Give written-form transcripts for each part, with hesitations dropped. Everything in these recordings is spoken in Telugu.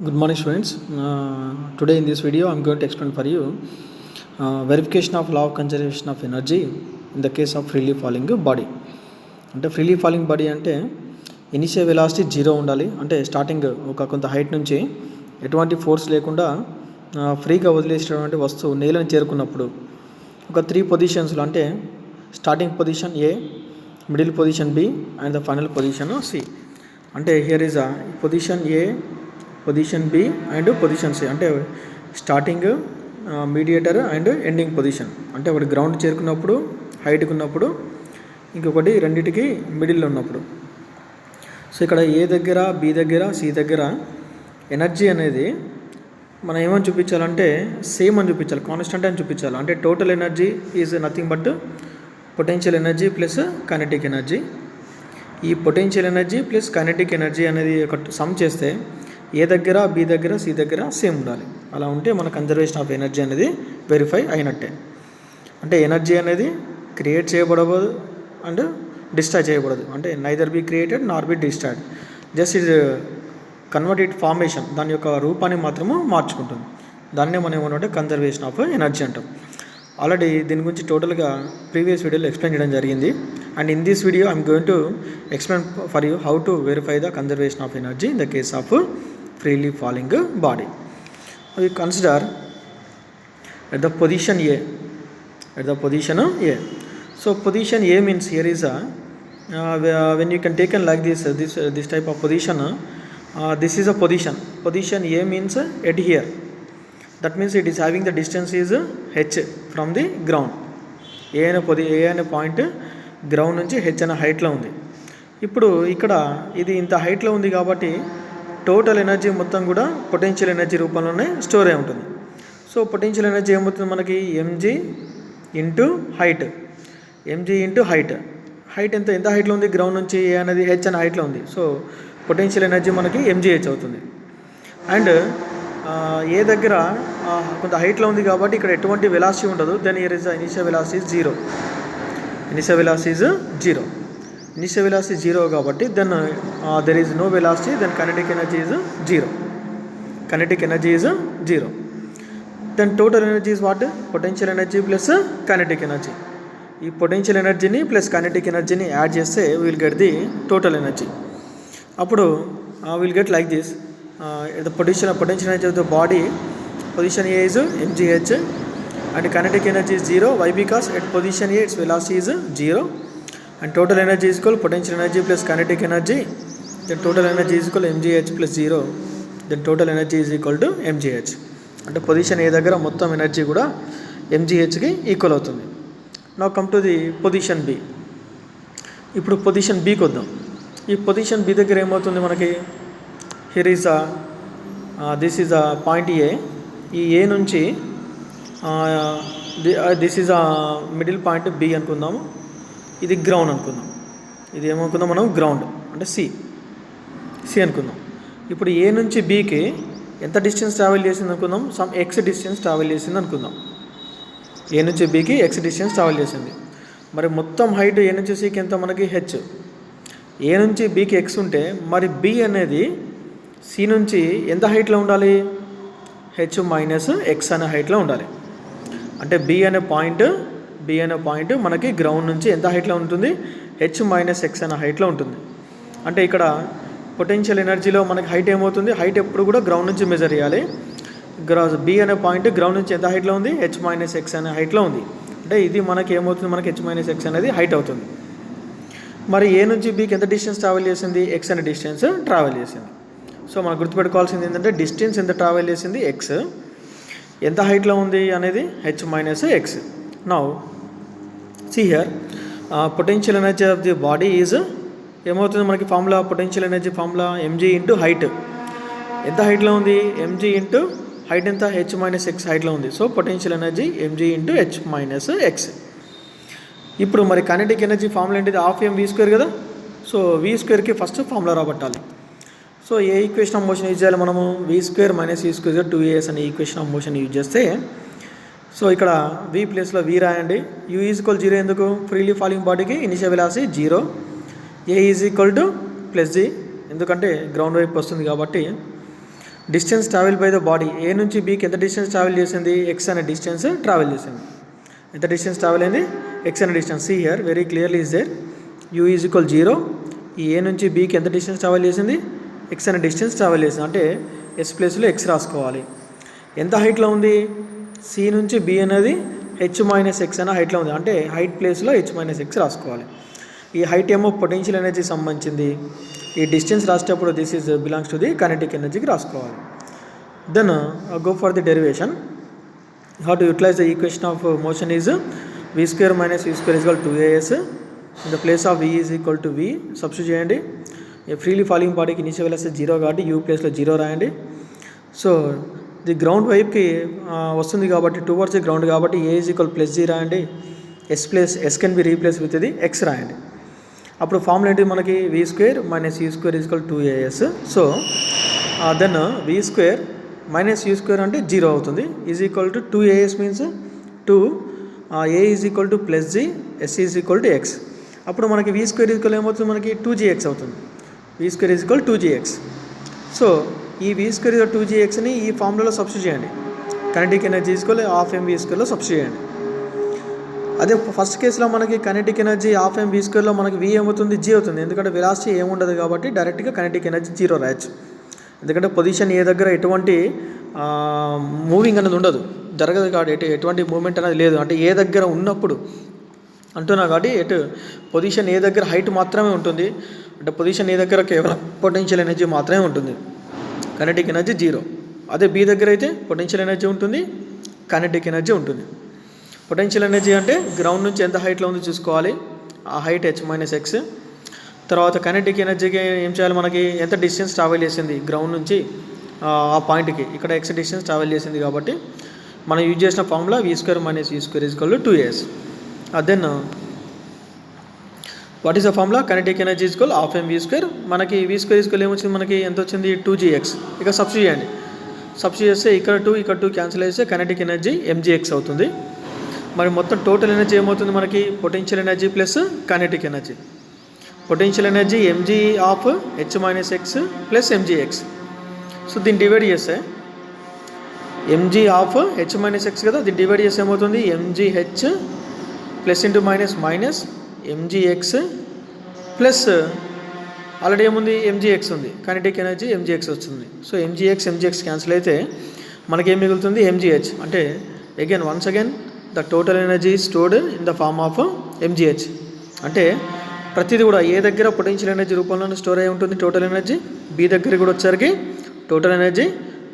Good morning, students. Today in this video, I am going to explain for you verification of law of conservation of energy in the case of freely falling body. అంటే ఫ్రీలీ ఫాలింగ్ బాడీ అంటే ఇనిషియల్ వెలాసిటీ జీరో ఉండాలి. అంటే స్టార్టింగ్ ఒక కొంత హైట్ నుంచి ఎటువంటి ఫోర్స్ లేకుండా ఫ్రీగా వదిలేసినటువంటి వస్తువు నేలను చేరుకున్నప్పుడు ఒక 3 పొజిషన్స్లో, అంటే starting position A, middle position B and the final position C. అంటే here is position A, position B and position C. అంటే starting, mediator and ending position. అంటే ఒకటి గ్రౌండ్ చేరుకున్నప్పుడు, హైట్కి ఉన్నప్పుడు, ఇంకొకటి రెండింటికి మిడిల్లో ఉన్నప్పుడు. సో ఇక్కడ ఏ దగ్గర, బి దగ్గర, సి దగ్గర ఎనర్జీ అనేది మనం ఏమని చూపించాలంటే సేమ్ అని చూపించాలి, కాన్స్టెంట్ అని చూపించాలి. అంటే total energy is nothing but potential energy plus kinetic energy. ఈ potential energy plus kinetic energy అనేది ఒక సమ్ చేస్తే ఏ దగ్గర, బి దగ్గర, సి దగ్గర సేమ్ ఉండాలి. అలా ఉంటే మన కన్జర్వేషన్ ఆఫ్ ఎనర్జీ అనేది వెరిఫై అయినట్టే. అంటే ఎనర్జీ అనేది క్రియేట్ చేయబడదు అండ్ డిస్ట్రాయ్ చేయబడదు. అంటే neither be created nor be destroyed, just it convert it formation, దాని యొక్క రూపాన్ని మాత్రము మార్చుకుంటుంది. దాన్నే మనం ఏమన్నా కన్జర్వేషన్ ఆఫ్ ఎనర్జీ అంటాం. ఆల్రెడీ దీని గురించి టోటల్గా ప్రీవియస్ వీడియోలో ఎక్స్ప్లెయిన్ చేయడం జరిగింది. And in this video I'm going to explain for you how to verify the conservation of energy in the case of freely falling body. We consider at the position A. At the position A. So position A means here is when you can take like this type of position. This is a position. Position A means at here. That means it is having the distance is h from the ground. A అనే పాయింట్ గ్రౌండ్ నుంచి h అనే హైట్లో ఉంది. ఇప్పుడు ఇక్కడ ఇది ఇంత హైట్లో ఉంది కాబట్టి టోటల్ ఎనర్జీ మొత్తం కూడా పొటెన్షియల్ ఎనర్జీ రూపంలోనే స్టోర్ అయి ఉంటుంది. సో పొటెన్షియల్ ఎనర్జీ ఏమవుతుంది మనకి, MG into height. MG into height. Height ఎంత హైట్లో ఉంది, గ్రౌండ్ నుంచి ఏ అనేది హెచ్ అనే హైట్లో ఉంది. సో పొటెన్షియల్ ఎనర్జీ మనకి ఎంజీహెచ్ అవుతుంది. అండ్ ఏ దగ్గర కొంత హైట్లో ఉంది కాబట్టి ఇక్కడ ఎటువంటి వెలాసిటీ ఉండదు. Then here is initial velocity is zero. Initial velocity is zero. Initial velocity zero కాబట్టి then there is no velocity, then kinetic energy is zero. Kinetic energy is zero. Then total energy is what, potential energy plus kinetic energy. ఈ పొటెన్షియల్ ఎనర్జీని ప్లస్ కైనెటిక్ ఎనర్జీని యాడ్ చేస్తే will get the total energy. అప్పుడు will get like this. The potential energy of the body, position A is MGH and kinetic energy is 0. Why? Because at position A its velocity is 0 and total energy is equal potential energy plus kinetic energy. Then total energy is equal mgh plus 0. Then total energy is equal to mgh. అంటే పొజిషన్ ఏ దగ్గర మొత్తం ఎనర్జీ కూడా mghకి ఈక్వల్ అవుతుంది. Now come to the position B. ఇప్పుడు పొజిషన్ బికి వద్దాం. ఈ పొజిషన్ బి దగ్గర ఏమవుతుంది మనకి, here is this is point A. ఈ ఏ నుంచి this is middle point B అనుకుందాము. ఇది గ్రౌండ్ అనుకుందాం. ఇది ఏమనుకుందాం మనం, గ్రౌండ్ అంటే సి అనుకుందాం. ఇప్పుడు ఏ నుంచి బికి ఎంత డిస్టెన్స్ ట్రావెల్ చేసింది అనుకుందాం, సమ్ ఎక్స్ డిస్టెన్స్ ట్రావెల్ చేసింది అనుకుందాం. ఏ నుంచి బికి ఎక్స్ డిస్టెన్స్ ట్రావెల్ చేసింది. మరి మొత్తం హైట్ ఏ నుంచి సికి ఎంత మనకి, హెచ్. ఏ నుంచి బికి ఎక్స్ ఉంటే మరి బి అనేది సి నుంచి ఎంత హైట్లో ఉండాలి, హెచ్ మైనస్ ఎక్స్ అనే హైట్లో ఉండాలి. అంటే బి అనే పాయింట్ మనకి గ్రౌండ్ నుంచి ఎంత హైట్లో ఉంటుంది, హెచ్ మైనస్ ఎక్స్ అనే హైట్లో ఉంటుంది. అంటే ఇక్కడ పొటెన్షియల్ ఎనర్జీలో మనకి హైట్ ఏమవుతుంది, హైట్ ఎప్పుడు కూడా గ్రౌండ్ నుంచి మెజర్ చేయాలి. బి అనే పాయింట్ గ్రౌండ్ నుంచి ఎంత హైట్లో ఉంది, హెచ్ మైనస్ ఎక్స్ అనే హైట్లో ఉంది. అంటే ఇది మనకి ఏమవుతుంది, మనకి హెచ్ మైనస్ ఎక్స్ అనేది హైట్ అవుతుంది. మరి ఏ నుంచి బికి ఎంత డిస్టెన్స్ ట్రావెల్ చేసింది, ఎక్స్ అనే డిస్టెన్స్ ట్రావెల్ చేసింది. సో మనం గుర్తుపెట్టుకోవాల్సింది ఏంటంటే డిస్టెన్స్ ఎంత ట్రావెల్ చేసింది ఎక్స్, ఎంత హైట్లో ఉంది అనేది H minus X. Now see here potential energy of the body is ఏమవుతుంది మనకి formula, potential energy formula MG into height. ఎంత హైట్లో ఉంది, ఎంజీ ఇంటూ హైట్ ఎంత, హెచ్ మైనస్ ఎక్స్ హైట్లో ఉంది. So potential energy MG into H minus X. ఇప్పుడు మరి కైనెటిక్ ఎనర్జీ ఫార్ములా ఏంటిది, హాఫ్ ఎం వి స్క్వేర్ కదా. సో వి స్క్వేర్కి ఫస్ట్ ఫార్ములా రాబట్టాలి. సో ఏ ఈక్వేషన్ ఆఫ్ మోషన్ యూజ్ చేయాలి మనము, V square minus V square 2as అనే ఈక్వేషన్ ఆఫ్ మోషన్ యూజ్ చేస్తే, సో ఇక్కడ వి ప్లేస్లో వి రాయండి. యూ ఈజ్ ఈక్వల్ 0 ఎందుకు, ఫ్రీలీ ఫాలింగ్ బాడీకి initial velocity 0. A is equal to plus G, ఎందుకంటే గ్రౌండ్ వైపు వస్తుంది కాబట్టి distance travel by the body, A నుంచి బీకి ఎంత డిస్టెన్స్ ట్రావెల్ చేసింది, ఎక్స్ అనే డిస్టెన్స్ ట్రావెల్ చేసింది. ఎంత డిస్టెన్స్ ట్రావెల్ అయింది, ఎక్స్ అనే distance. See here very clearly is there, U is equal 0. ఈ ఏ నుంచి బీకి ఎంత డిస్టెన్స్ ట్రావెల్ చేసింది, ఎక్స్ అనే డిస్టెన్స్ ట్రావెల్ చేసింది. అంటే ఎస్ ప్లేస్లో ఎక్స్ రాసుకోవాలి. ఎంత హైట్లో ఉంది, సి నుంచి బి అనేది హెచ్ మైనస్ ఎక్స్ అనే హైట్లో ఉంది. అంటే హైట్ ప్లేస్లో హెచ్ మైనస్ ఎక్స్ రాసుకోవాలి. ఈ హైట్ ఏమో పొటెన్షియల్ ఎనర్జీ సంబంధించింది. ఈ డిస్టెన్స్ రాసేటప్పుడు this is belongs to the kinetic ఎనర్జీకి రాసుకోవాలి. Then go for the derivation. How to utilize the equation of motion is v square minus v square is equal to 2as. In the place of v is equal to v substitute చేయండి. ఫ్రీలీ ఫాలింగ్ బాడీకి ఇనిషియల్ వెలాసిటీ 0 కాబట్టి u ప్లేస్లో 0 రాయండి. సో ది గ్రౌండ్ వైపుకి వస్తుంది కాబట్టి టువర్డ్స్ ది గ్రౌండ్ కాబట్టి a is equal plus g రాయండి. S can be replace with ఇది x రాయండి. అప్పుడు ఫార్ములా ఏంటి మనకి, v square minus u square is equal 2as. So then v square minus u square అంటే 0 అవుతుంది. Is equal to 2as means 2 a is equal to plus g, s is equal to x. అప్పుడు మనకి v స్క్వేర్ ఈజ్ ఈక్వల్ ఏమవుతుంది, మనకి 2gx అవుతుంది. v square is equal 2gx. So ఈ v స్క్వేర్ ఈజ్ 2gxని ఈ ఫార్ములాలో సబ్స్టిట్యూట్ చేయండి. Kinetic energy is equal half mv స్క్వేర్లో సబ్స్టిట్యూట్ చేయండి. అదే ఫస్ట్ కేసులో మనకి కైనెటిక్ ఎనర్జీ హాఫ్ mv స్క్వేర్లో మనకి v ఏమవుతుంది, g అవుతుంది. ఎందుకంటే వెలాసిటీ ఏముండదు కాబట్టి డైరెక్ట్గా కైనెటిక్ ఎనర్జీ 0 రాయొచ్చు. ఎందుకంటే పొజిషన్ ఏ దగ్గర ఎటువంటి మూవింగ్ అనేది ఉండదు, జరగదు కాబట్టి ఎటువంటి మూమెంట్ అనేది లేదు. అంటే ఏ దగ్గర ఉన్నప్పుడు అంటున్నా కాబట్టి పొజిషన్ ఏ దగ్గర హైట్ మాత్రమే ఉంటుంది. అంటే పొజిషన్ ఏ దగ్గర కేవలం పొటెన్షియల్ ఎనర్జీ మాత్రమే ఉంటుంది, కైనెటిక్ ఎనర్జీ 0. అదే బి దగ్గర అయితే పొటెన్షియల్ ఎనర్జీ ఉంటుంది, కైనెటిక్ ఎనర్జీ ఉంటుంది. పొటెన్షియల్ ఎనర్జీ అంటే గ్రౌండ్ నుంచి ఎంత హైట్లో ఉందో చూసుకోవాలి, ఆ హైట్ h మైనస్ ఎక్స్. తర్వాత కైనెటిక్ ఎనర్జీకి ఏం చేయాలి, మనకి ఎంత డిస్టెన్స్ ట్రావెల్ చేసింది గ్రౌండ్ నుంచి ఆ పాయింట్కి, ఇక్కడ ఎక్స్ డిస్టెన్స్ ట్రావెల్ చేసింది కాబట్టి మనం యూజ్ చేసిన formula v square minus u square is equal to 2as. Then what is the formula, kinetic energy is equal half mv square. మనకి v స్క్వేర్ ఈజ్ ఈక్వల్ ఏమొచ్చింది, మనకి ఎంత వచ్చింది 2gx. ఇక సబ్స్టిట్యూట్ చేయండి. సబ్స్టిట్యూట్ చేస్తే ఇక్కడ 2 క్యాన్సిల్ చేస్తే కైనెటిక్ ఎనర్జీ mgx అవుతుంది. మరి మొత్తం టోటల్ ఎనర్జీ ఏమవుతుంది మనకి, potential energy plus kinetic energy. Potential energy mg of h minus x plus mgx. So దీన్ని డివైడ్ చేస్తే mg of h minus x కదా, దీన్ని డివైడ్ చేస్తే ఏమవుతుంది mgh plus into minus minus mgx plus already ఏముంది mgx ఉంది, కైనెటిక్ ఎనర్జీ mgx వస్తుంది. సో mgx క్యాన్సిల్ అయితే మనకేం మిగులుతుంది mgh. అంటే once again the total energy stored in the form of mgh. అంటే ప్రతిదీ కూడా ఏ దగ్గర పొటెన్షియల్ ఎనర్జీ రూపంలోనే స్టోర్ అయి ఉంటుంది టోటల్ ఎనర్జీ, బి దగ్గర కూడా వచ్చేసరికి టోటల్ ఎనర్జీ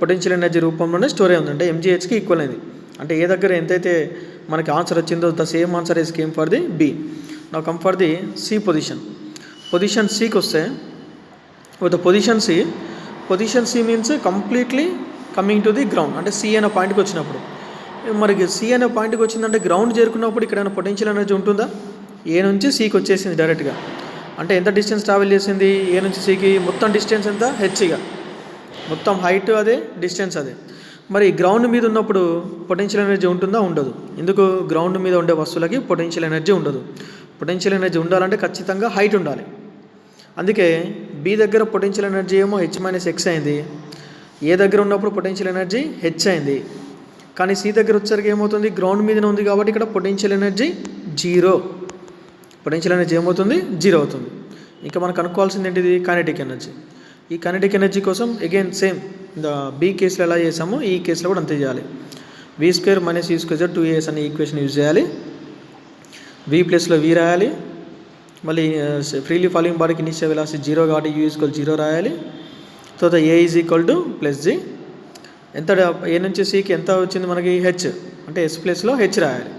పొటెన్షియల్ ఎనర్జీ రూపంలోనే స్టోర్ అయి ఉంది. అంటే mghకి ఈక్వల్ అయింది. అంటే ఏ దగ్గర ఎంతైతే మనకి ఆన్సర్ వచ్చిందో the same answer is came for the B. Now come for the C position. Position సికి వస్తే the position C means completely coming to the ground. అంటే సి అనే పాయింట్కి వచ్చినప్పుడు, మరి సి అనే పాయింట్కి వచ్చిందంటే గ్రౌండ్ చేరుకున్నప్పుడు ఇక్కడ ఏమైనా పొటెన్షియల్ ఎనర్జీ ఉంటుందా, ఏ నుంచి సికి వచ్చేసింది డైరెక్ట్గా. అంటే ఎంత డిస్టెన్స్ ట్రావెల్ చేసింది ఏ నుంచి సికి, మొత్తం డిస్టెన్స్ ఎంత హెచ్గా, మొత్తం హైట్ అదే డిస్టెన్స్ అదే. మరి గ్రౌండ్ మీద ఉన్నప్పుడు పొటెన్షియల్ ఎనర్జీ ఉంటుందా, ఉండదు. ఎందుకు, గ్రౌండ్ మీద ఉండే వస్తువులకి పొటెన్షియల్ ఎనర్జీ ఉండదు. పొటెన్షియల్ ఎనర్జీ ఉండాలంటే ఖచ్చితంగా హైట్ ఉండాలి. అందుకే బి దగ్గర పొటెన్షియల్ ఎనర్జీ ఏమో h మైనస్ ఎక్స్ అయింది, ఏ దగ్గర ఉన్నప్పుడు పొటెన్షియల్ ఎనర్జీ h అయింది. కానీ సి దగ్గర వచ్చేసరికి ఏమవుతుంది, గ్రౌండ్ మీదనే ఉంది కాబట్టి ఇక్కడ పొటెన్షియల్ ఎనర్జీ 0. పొటెన్షియల్ ఎనర్జీ ఏమవుతుంది 0 అవుతుంది. ఇంకా మనం కనుక్కోవాల్సింది ఏంటిది, కైనెటిక్ ఎనర్జీ. ఈ కైనెటిక్ ఎనర్జీ కోసం అగైన్ సేమ్ బి కేసులో ఎలా చేసామో ఈ కేసులో కూడా అంతే చేయాలి. v square minus u square 2as అనే ఈక్వేషన్ యూజ్ చేయాలి. v ప్లస్లో v రాయాలి. మళ్ళీ ఫ్రీలీ ఫాలింగ్ బాడీకి ఇనిషియల్ వెలాసిటీ 0 కాబట్టి u ఈక్వల్ 0 రాయాలి. తర్వాత a is equal to plus g. ఎంత ఏ నుంచి సికి ఎంత వచ్చింది మనకి h, అంటే s ప్లస్లో h రాయాలి.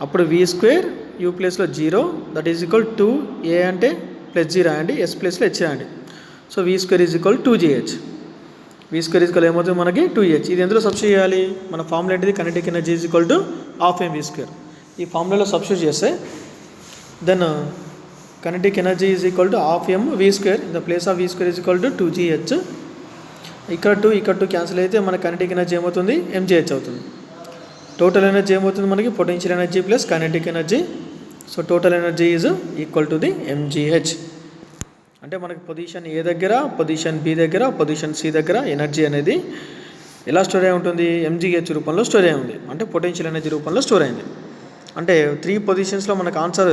అప్పుడు v స్క్వేర్ u ప్లస్లో 0 దట్ ఈజ్ ఈక్వల్ 2a అంటే ప్లస్ g రాయండి, s ప్లస్లో h రాయండి. So v square is equal 2gh. v square is equal ఏమవుతుంది మనకి 2h. ఇది ఎందులో సబ్స్టిట్యూట్ చేయాలి, మన ఫార్ములా ఏంటిది, kinetic energy is equal to half mv square. ఈ ఫార్ములాలో సబ్స్టిట్యూట్ చేస్తే then kinetic energy is equal to half mv square in the place of v square is equal to 2gh. ఇక్కడ 2 క్యాన్సిల్ అయితే మన కైనెటిక్ ఎనర్జీ ఏమవుతుంది mgh అవుతుంది. టోటల్ ఎనర్జీ ఏమవుతుంది మనకి, potential energy plus kinetic energy. So total energy is equal to the mgh. అంటే మనకి పొజిషన్ ఏ దగ్గర, పొజిషన్ బి దగ్గర, పొజిషన్ సి దగ్గర ఎనర్జీ అనేది ఎలా స్టోర్ అయి ఉంటుంది? ఎంజీహెచ్ రూపంలో స్టోర్ అయి ఉంది, అంటే పొటెన్షియల్ ఎనర్జీ రూపంలో స్టోర్ అయింది. అంటే 3 పొజిషన్స్లో మనకు ఆన్సర్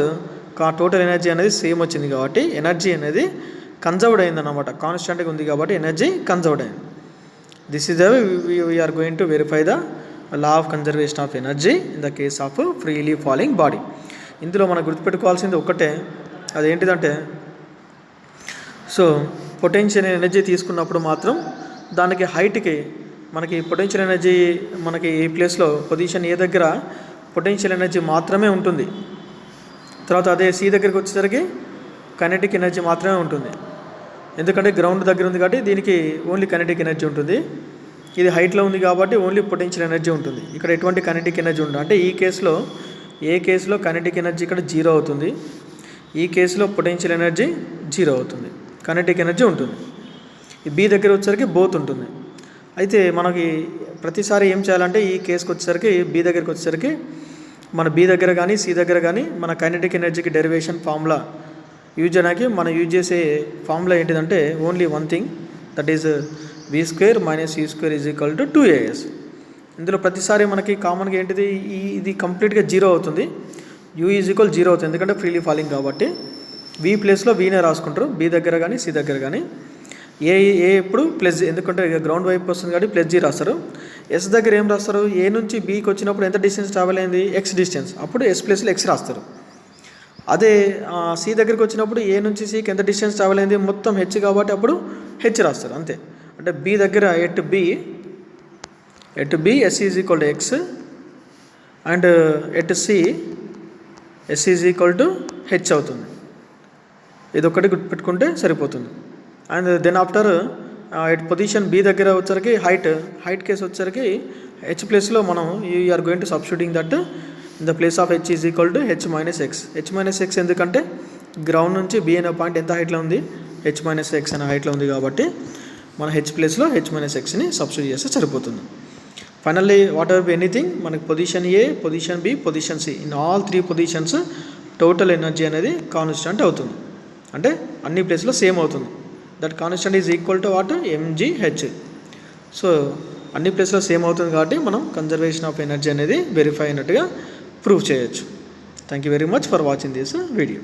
టోటల్ ఎనర్జీ అనేది సేమ్ వచ్చింది కాబట్టి ఎనర్జీ అనేది కన్జర్వ్డ్ అయిందన్నమాట. కాన్స్టెంట్గా ఉంది కాబట్టి ఎనర్జీ కన్జర్వ్డ్ అయింది. This is the we're going to verify the law of conservation of energy in the case of freely falling body. ఇందులో మనం గుర్తుపెట్టుకోవాల్సింది ఒక్కటే, అదేంటిదంటే సో పొటెన్షియల్ ఎనర్జీ తీసుకున్నప్పుడు మాత్రం దానికి హైట్కి మనకి పొటెన్షియల్ ఎనర్జీ మనకి ఈ ప్లేస్లో పొజిషన్ ఏ దగ్గర పొటెన్షియల్ ఎనర్జీ మాత్రమే ఉంటుంది. తర్వాత అదే సి దగ్గరికి వచ్చేసరికి కైనెటిక్ ఎనర్జీ మాత్రమే ఉంటుంది. ఎందుకంటే గ్రౌండ్ దగ్గర ఉంది కాబట్టి దీనికి ఓన్లీ కైనెటిక్ ఎనర్జీ ఉంటుంది. ఇది హైట్లో ఉంది కాబట్టి ఓన్లీ పొటెన్షియల్ ఎనర్జీ ఉంటుంది. ఇక్కడ ఎటువంటి కైనెటిక్ ఎనర్జీ ఉండదు. అంటే ఈ కేసులో ఏ కేసులో కైనెటిక్ ఎనర్జీ ఇక్కడ 0 అవుతుంది, ఈ కేసులో పొటెన్షియల్ ఎనర్జీ 0 అవుతుంది, కైనెటిక్ ఎనర్జీ ఉంటుంది. ఈ బి దగ్గర వచ్చేసరికి బోత్ ఉంటుంది. అయితే మనకి ప్రతిసారి ఏం చేయాలంటే ఈ కేసుకి వచ్చేసరికి బి దగ్గరికి వచ్చేసరికి మన బి దగ్గర కానీ సి దగ్గర కానీ మన కైనెటిక్ ఎనర్జీకి డెరివేషన్ ఫార్ములా యూజ్ చేయడానికి మనం యూజ్ చేసే ఫార్ములా ఏంటిదంటే only one thing, that is v² - u² = 2as. ఇందులో ప్రతిసారి మనకి కామన్గా ఏంటిది, ఇది కంప్లీట్గా 0 అవుతుంది, u = 0 అవుతుంది, ఎందుకంటే ఫ్రీలీ ఫాలింగ్ కాబట్టి. v ప్లేస్లో vనే రాసుకుంటారు బి దగ్గర కానీ సి దగ్గర కానీ. ఏ ఎప్పుడు ప్లస్, ఎందుకంటే గ్రౌండ్ వైపు వస్తుంది కాబట్టి +G రాస్తారు. ఎస్ దగ్గర ఏం రాస్తారు, ఏ నుంచి బీకి వచ్చినప్పుడు ఎంత డిస్టెన్స్ ట్రావెల్ అయింది, ఎక్స్ డిస్టెన్స్, అప్పుడు ఎస్ ప్లేస్లో ఎక్స్ రాస్తారు. అదే సి దగ్గరికి వచ్చినప్పుడు ఏ నుంచి సికి ఎంత డిస్టెన్స్ ట్రావెల్ అయింది, మొత్తం హెచ్ కాబట్టి అప్పుడు హెచ్ రాస్తారు అంతే. అంటే బి దగ్గర at B s = x and at C s = h అవుతుంది. ఇదొక్కటి గుర్తుపెట్టుకుంటే సరిపోతుంది. And then after at position B దగ్గర వచ్చరికి హైట్ కేసు వచ్చరికి హెచ్ ప్లేస్లో మనం you're going to substituting that in the place of h = h - x. h - x ఎందుకంటే గ్రౌండ్ నుంచి బి అనే పాయింట్ ఎంత హైట్లో ఉంది, h - x అనే హైట్లో ఉంది కాబట్టి మన హెచ్ ప్లేస్లో h - xని సబ్స్టిట్యూట్ చేస్తే సరిపోతుంది. ఫైనల్లీ వాట్ ఎవర్ ఎనీథింగ్ మనకి position A, position B, position C, in all 3 positions total energy అనేది కాన్స్టెంట్ అవుతుంది, అంటే అన్ని ప్లేస్లో సేమ్ అవుతుంది. That constant is equal to what, mgh. So అన్ని ప్లేస్లో సేమ్ అవుతుంది కాబట్టి మనం కన్జర్వేషన్ ఆఫ్ ఎనర్జీ అనేది వెరిఫై అయినట్టుగా ప్రూవ్ చేయొచ్చు. Thank you very much for watching this video.